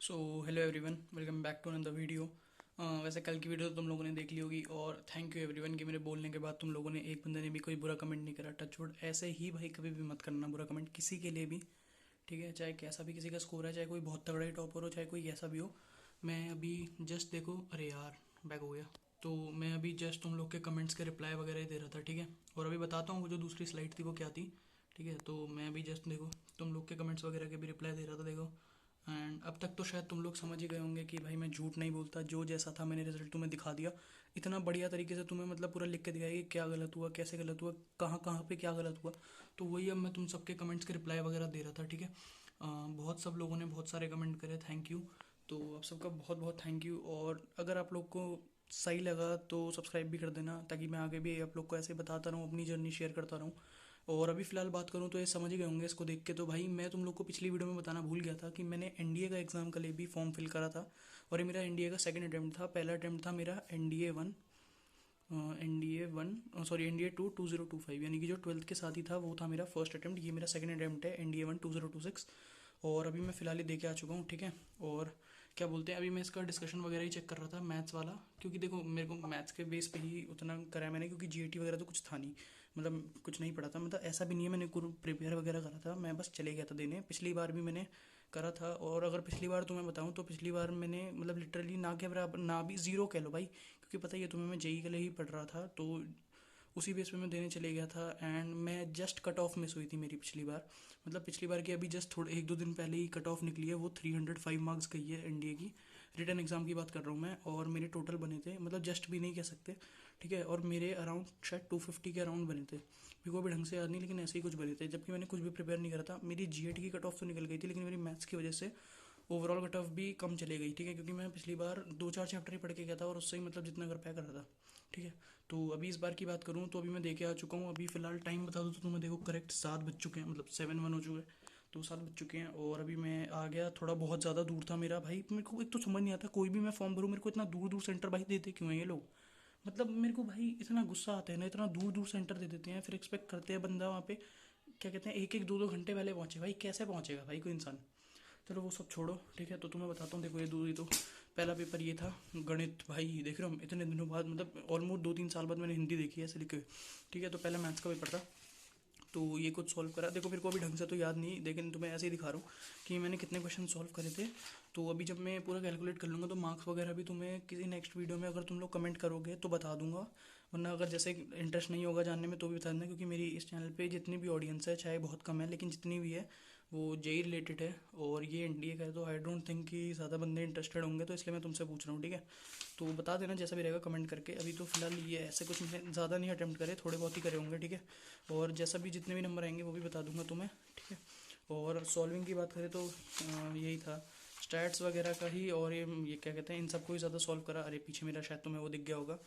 So hello everyone, welcome back to another video. वैसे कल की वीडियो तो तुम लोगों ने देख ली होगी और थैंक यू एवरीवन कि मेरे बोलने के बाद तुम लोगों ने एक बंदे ने भी कोई बुरा कमेंट नहीं करा। टचवुड ऐसे ही भाई कभी भी मत करना बुरा कमेंट किसी के लिए भी, ठीक है? चाहे कैसा भी किसी का स्कोर है, चाहे कोई बहुत तगड़ा ही टॉपर हो, चाहे कोई कैसा भी हो। मैं अभी जस्ट देखो, अरे यार बैक हो गया। तो मैं अभी जस्ट तुम लोग के कमेंट्स के रिप्लाई वगैरह ही दे रहा था, ठीक है? और अभी बताता हूँ वो जो दूसरी स्लाइड थी वो क्या थी, ठीक है? तो मैं अभी जस्ट देखो तुम लोग के कमेंट्स वगैरह के भी रिप्लाई दे रहा था, देखो। एंड अब तक तो शायद तुम लोग समझ ही गए होंगे कि भाई मैं झूठ नहीं बोलता, जो जैसा था मैंने रिजल्ट तुम्हें दिखा दिया। इतना बढ़िया तरीके से तुम्हें मतलब पूरा लिख के दिखाया कि क्या गलत हुआ, कैसे गलत हुआ, कहाँ कहाँ पे क्या गलत हुआ। तो वही अब मैं तुम सबके कमेंट्स के रिप्लाई वगैरह दे रहा था, ठीक है? बहुत सब लोगों ने बहुत सारे कमेंट करे, थैंक यू। तो आप सबका बहुत बहुत थैंक यू। और अगर आप लोग को सही लगा तो सब्सक्राइब भी कर देना, ताकि मैं आगे भी आप लोग को ऐसे बताता रहूँ, अपनी जर्नी शेयर करता रहूँ। और अभी फ़िलहाल बात करूँ तो ये समझ ही गए होंगे इसको देख के। तो भाई मैं तुम लोग को पिछली वीडियो में बताना भूल गया था कि मैंने एनडीए का एग्ज़ाम के लिए भी फॉर्म फिल करा था। और ये मेरा एनडीए का सेकंड अटैम्प्ट था। पहला अटैम्प्ट था मेरा एनडीए 1, एनडीए 2 2025, यानी कि जो ट्वेल्थ के साथ ही था वो था मेरा फर्स्ट अटैम्प्ट। ये मेरा सेकंड अटैम्प्ट है एनडीए 1 2026। और अभी मैं फ़िलहाल ही दे के आ चुका हूँ, ठीक है? और क्या बोलते हैं, अभी मैं इसका डिस्कशन वगैरह ही चेक कर रहा था, मैथ्स वाला। क्योंकि देखो मेरे को मैथ्स के बेस पे ही उतना करा है मैंने, क्योंकि जीएटी वगैरह तो कुछ था नहीं, मतलब कुछ नहीं पढ़ा था। मतलब ऐसा भी नहीं है मैंने प्रिपेयर वगैरह करा था, मैं बस चले गया था देने। पिछली बार भी मैंने करा था। और अगर पिछली बार तुम्हें बताऊं तो पिछली बार मैंने मतलब लिटरली ना के बराबर, ना भी ज़ीरो कह लो भाई, क्योंकि पता ही है तुम्हें मैं जेई के लिए ही पढ़ रहा था। तो उसी बेस पे मैं देने चले गया था। एंड मैं जस्ट कट ऑफ मिस हुई थी मेरी पिछली बार। मतलब पिछली बार की अभी जस्ट थोड़े एक दो दिन पहले ही कट ऑफ निकली है, वो 305 मार्क्स गई है एनडीए की। रिटर्न एग्जाम की बात कर रहा हूँ मैं। और मेरे टोटल बने थे, मतलब जस्ट भी नहीं कह सकते, ठीक है? और मेरे अराउंड शायद 250 के अराउंड बने थे, मेरे को अभी ढंग से याद नहीं, लेकिन ऐसे ही कुछ बने थे। जबकि मैंने कुछ भी प्रिपेयर नहीं करा था। मेरी जीएटी की कट ऑफ तो निकल गई थी, लेकिन मेरी मैथ्स की वजह से ओवरऑल कट ऑफ भी कम चली गई, ठीक है? क्योंकि मैं पिछली बार दो चार चैप्टर ही पढ़ के गया था और उससे ही मतलब जितना कर पाया कर रहा था, ठीक है? तो अभी इस बार की बात करूँ तो अभी मैं देखे आ चुका हूँ। अभी फ़िलहाल टाइम बता दूँ तो तुम्हें देखो करेक्ट 7 बज चुके हैं, मतलब 7:01 हो चुके हैं। तो 7 बज चुके हैं और अभी मैं आ गया। थोड़ा बहुत ज़्यादा दूर था मेरा भाई। मेरे को एक तो समझ नहीं आता, कोई भी मैं फॉर्म भरूँ मेरे को इतना दूर दूर सेंटर भाई देते क्यों हैं ये लोग? मतलब मेरे को भाई इतना गुस्सा आता है ना, इतना दूर दूर सेंटर दे देते हैं, फिर एक्सपेक्ट करते हैं बंदा वहाँ पे क्या कहते हैं एक एक दो दो घंटे पहले पहुँचे। भाई कैसे पहुँचेगा भाई कोई इंसान? चलो वो सब छोड़ो, ठीक है? तो तुम्हें बताता हूँ, देखो ये दूरी तो पहला पेपर ये था गणित। भाई देख रहे हो इतने दिनों बाद, मतलब ऑलमोस्ट 2-3 साल बाद मैंने हिंदी देखी है ऐसे लिखे हुए, ठीक है? तो पहला मैथ्स का पेपर था। तो ये कुछ सॉल्व करा, देखो मेरे को अभी ढंग से तो याद नहीं, लेकिन तुम्हें ऐसे ही दिखा रहा हूँ कि मैंने कितने क्वेश्चन सॉल्व करे थे। तो अभी जब मैं पूरा कैलकुलेट कर लूँगा तो मार्क्स वगैरह भी तुम्हें किसी नेक्स्ट वीडियो में अगर तुम लोग कमेंट करोगे तो बता दूंगा। वरना अगर जैसे इंटरेस्ट नहीं होगा जानने में तो भी बता देना, क्योंकि मेरी इस चैनल पे जितनी भी ऑडियंस है, चाहे बहुत कम है लेकिन जितनी भी है वो जेई रिलेटेड है। और ये एनडीए का है, तो आई डोंट थिंक कि ज़्यादा बंदे इंटरेस्टेड होंगे, तो इसलिए मैं तुमसे पूछ रहा हूँ, ठीक है? तो बता देना जैसा भी रहेगा कमेंट करके। अभी तो फिलहाल ये ऐसे कुछ मैंने ज़्यादा नहीं अटेम्प्ट करे, थोड़े बहुत ही करे होंगे, ठीक है? और जैसा भी जितने भी नंबर आएंगे वो भी बता दूंगा तुम्हें, ठीक है? और सॉल्विंग की बात करें तो यही था स्टैट्स वगैरह का ही। और ये क्या कहते हैं इन सबको ही ज़्यादा सॉल्व करा। अरे पीछे मेरा शायद तुम्हें वो दिख गया होगा,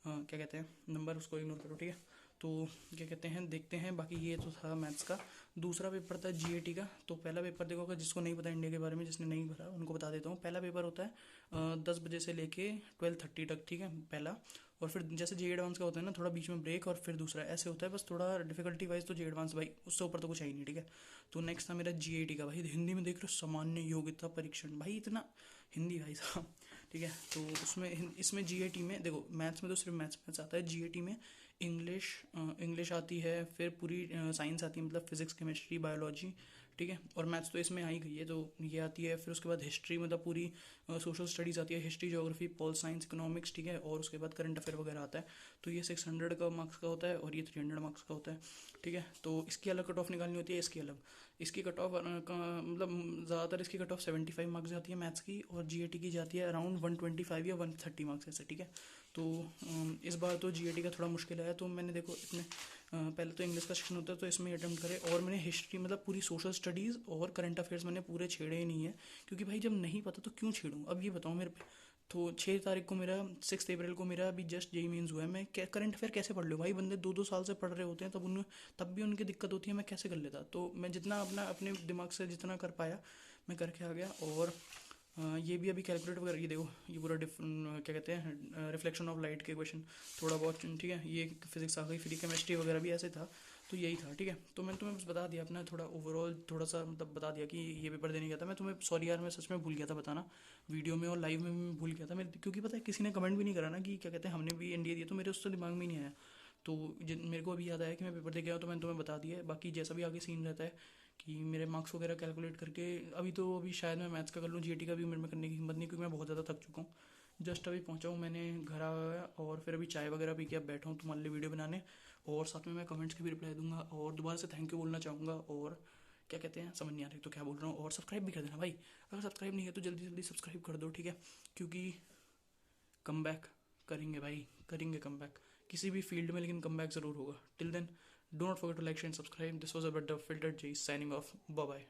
क्या कहते हैं नंबर, उसको इग्नोर करो, ठीक है? तो क्या कहते हैं देखते हैं। बाकी ये तो था मैथ्स का। दूसरा पेपर था जीएटी का। तो पहला पेपर देखो, अगर जिसको नहीं पता इंडिया के बारे में, जिसने नहीं भरा उनको बता देता हूँ। पहला पेपर होता है 10 बजे से लेके 12:30 तक, ठीक है? पहला। और फिर जैसे जे एडवांस का होता है ना, थोड़ा बीच में ब्रेक और फिर दूसरा ऐसे होता है, बस थोड़ा डिफिकल्टी वाइज तो जे एडवांस भाई उससे ऊपर तो कुछ है ही नहीं, ठीक है? तो नेक्स्ट था मेरा जीएटी का। भाई हिंदी में देख रहे हो, सामान्य योग्यता परीक्षण। भाई इतना हिंदी भाई साहब, ठीक है? तो उसमें इसमें जीएटी में देखो, मैथ्स में तो सिर्फ मैथ्स मैथ्स आता है। जीएटी में इंग्लिश इंग्लिश आती है, फिर पूरी साइंस आती है, मतलब फिजिक्स केमिस्ट्री बायोलॉजी, ठीक है? और मैथ्स तो इसमें आ ही गई है, तो ये आती है। फिर उसके बाद हिस्ट्री, मतलब पूरी सोशल स्टडीज़ आती है, history geography pol science economics, ठीक है? और उसके बाद करंट अफेयर वगैरह आता है। तो ये 600 का मार्क्स का होता है और ये 300 मार्क्स का होता है, ठीक है? तो इसकी अलग कट ऑफ निकालनी होती है, इसकी अलग। इसकी कट ऑफ मतलब ज़्यादातर इसकी कट ऑफ 75 मार्क्स जाती है मैथ्स की, और जीएटी की जाती है अराउंड 125 या 130 मार्क्स ऐसे, ठीक है? तो इस बार तो जीएटी का थोड़ा मुश्किल है। तो मैंने देखो इतने पहले तो इंग्लिश का सेक्शन होता है तो इसमें अटेम्प्ट करे, और मैंने हिस्ट्री मतलब पूरी सोशल स्टडीज़ और करंट अफेयर्स मैंने पूरे छेड़े ही नहीं है। क्योंकि भाई जब नहीं पता तो क्यों छेड़ूँ? अब ये बताओ मेरे पे। तो 6 तारीख को मेरा 6 अप्रैल को मेरा अभी जस्ट जेई मीन्स हुआ है। मैं करंट अफेयर कैसे पढ़ लूँ भाई? बंदे 2-2 साल से पढ़ रहे होते हैं, तब भी उनकी दिक्कत होती है, मैं कैसे कर लेता? तो मैं जितना अपने दिमाग से जितना कर पाया मैं करके आ गया। और ये भी अभी कैलकुलेट वगैरह, ये देखो ये पूरा क्या कहते हैं रिफ्लेक्शन ऑफ लाइट के क्वेश्चन थोड़ा बहुत, ठीक है? ये फिजिक्स आ गई, फ्री केमिस्ट्री वगैरह भी ऐसे था। तो यही था, ठीक है। तो मैंने तुम्हें बस बता दिया अपना थोड़ा ओवरऑल, थोड़ा सा मतलब बता दिया कि ये पेपर देने गया था मैं। तुम्हें सॉरी यार, मैं सच में भूल गया था बताना वीडियो में, और लाइव में भी मैं भूल गया था मेरे, क्योंकि पता है किसी ने कमेंट भी नहीं करा ना कि क्या कहते हैं हमने भी एनडीए दिया, तो मेरे उससे दिमाग में ही नहीं आया। तो मेरे को अभी याद आया कि मैं पेपर दे गया, तो मैंने तुम्हें बता दिया है। बाकी जैसा भी आगे सीन रहता है कि मेरे मार्क्स वगैरह कैलकुलेट करके, अभी शायद मैं मैथ्स का कर लूँ, जीएटी का भी मेरे में करने की हिम्मत नहीं, क्योंकि मैं बहुत ज़्यादा थक चुका हूँ। जस्ट अभी पहुंचा हूँ, मैंने घर आया और फिर अभी चाय वगैरह पी के अब बैठा हूँ तुम्हारे लिए वीडियो बनाने, और साथ में मैं कमेंट्स की भी रिप्लाई दूंगा, और दोबारा से थैंक यू बोलना चाहूँगा। और क्या कहते हैं समझ नहीं आ रही तो क्या बोल रहा हूँ। और सब्सक्राइब भी कर देना भाई, अगर सब्सक्राइब नहीं है तो जल्दी जल्दी सब्सक्राइब कर दो, ठीक है। क्योंकि कम बैक करेंगे भाई, करेंगे कम बैक किसी भी फील्ड में, लेकिन कम बैक ज़रूर होगा। Till then do not forget to like share subscribe. This was a बट द फिल्टर जी साइनिंग ऑफ, बाय बाय।